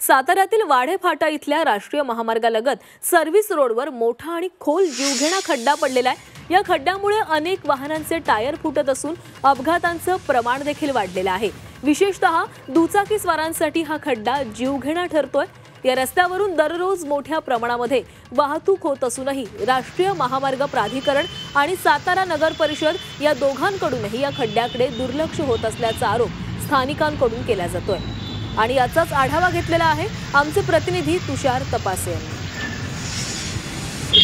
साताऱ्यातील वाढे फाटा इथल्या राष्ट्रीय महामार्गालगत सर्व्हिस रोडवर मोठा आणि खोल जीवघेणा खड्डा पडलेला आहे। या खड्ड्यामुळे अनेक वाहनांचे टायर फुटत असून अपघातांचं प्रमाण देखील वाढलेलं आहे। विशेषतः दुचाकीस्वारांसाठी हा खड्डा जीवघेणा ठरतोय। या रस्त्यावरून दररोज मोठ्या प्रमाणामध्ये वाहतूक होत असूनही राष्ट्रीय महामार्ग प्राधिकरण आणि सातारा नगर परिषद या दोघांकडूनही या खड्ड्याकडे दुर्लक्ष होत असल्याचा आरोप स्थानिकांकडून केला जातोय। आणि याचाच आढावा घेतलेला आहे आमचे प्रतिनिधी तुषार तपासे यांनी।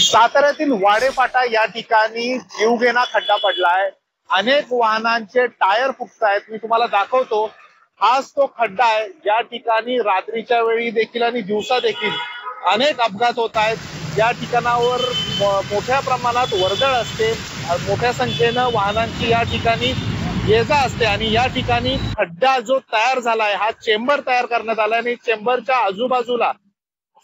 साताऱ्यातील वाढे फाटा या ठिकाणी जीवघेणा खड्डा पडलाय। अनेक वाहनांचे टायर फुटतायत। मी तुम्हाला दाखवतो, हाच तो खड्डा आहे या ठिकाणी रात्रीच्या वेळी देखील आणि दिवसा देखील अनेक अपघात होत आहेत। या ठिकाणावर मोठ्या प्रमाणात वर्दळ असते, मोठ्या संख्येनं वाहनांची या ठिकाणी ये जा असते आणि या ठिकाणी खड्डा जो तयार झालाय हा चेंबर तयार करण्यात आलाय आणि चेंबरच्या आजूबाजूला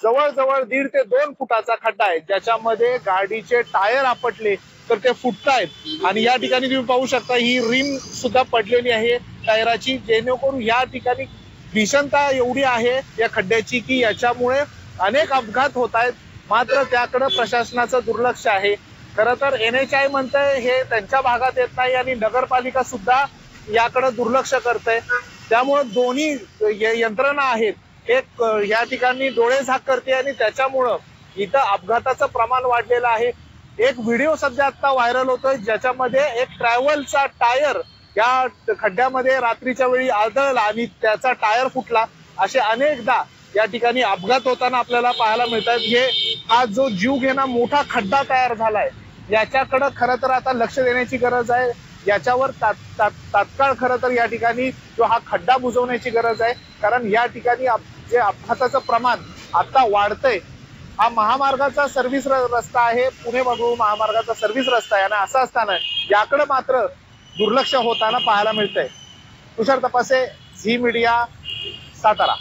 जवळजवळ 1.5 ते 2 फुटाचा खड्डा आहे, ज्याच्यामध्ये गाडीचे टायर आपटले तर ते फुटतायत। आणि या ठिकाणी तुम्ही पाहू शकता ही रिम सुद्धा पडलेली आहे टायराची, जेणेकरून या ठिकाणी भीषणता एवढी आहे या खड्ड्याची की याच्यामुळे अनेक अपघात होत आहेत। मात्र त्याकडे प्रशासनाचं दुर्लक्ष आहे। खरं तर NHI म्हणतंय हे त्यांच्या भागात येत नाही आणि नगरपालिका सुद्धा याकडे दुर्लक्ष करते। त्यामुळे दोन्ही यंत्रणा आहेत एक या ठिकाणी डोळेझाक करते आणि त्याच्यामुळं इथं अपघाताचं प्रमाण वाढलेलं आहे। एक व्हिडिओ सध्या आता व्हायरल होतोय, ज्याच्यामध्ये एक ट्रॅव्हलचा टायर या खड्ड्यामध्ये रात्रीच्या वेळी आदळला आणि त्याचा टायर फुटला। असे अनेकदा या ठिकाणी अपघात होताना आपल्याला पाहायला मिळतात। हा जो जीवघेणा मोठा खड्डा तयार झालाय याच्याकडे खरं तर आता लक्ष देण्याची गरज आहे। याच्यावर तात्काळ खरं तर या ठिकाणी जो हा खड्डा बुजवण्याची गरज आहे, कारण या ठिकाणी जे अपघाताचं प्रमाण आता वाढतंय। हा महामार्गाचा सर्व्हिस रस्ता आहे, पुणे बंगळुरू महामार्गाचा सर्व्हिस रस्ता आहे आणि असं असताना याकडे मात्र दुर्लक्ष होताना पाहायला मिळतंय। तुषार तपासे, झी मीडिया, सातारा।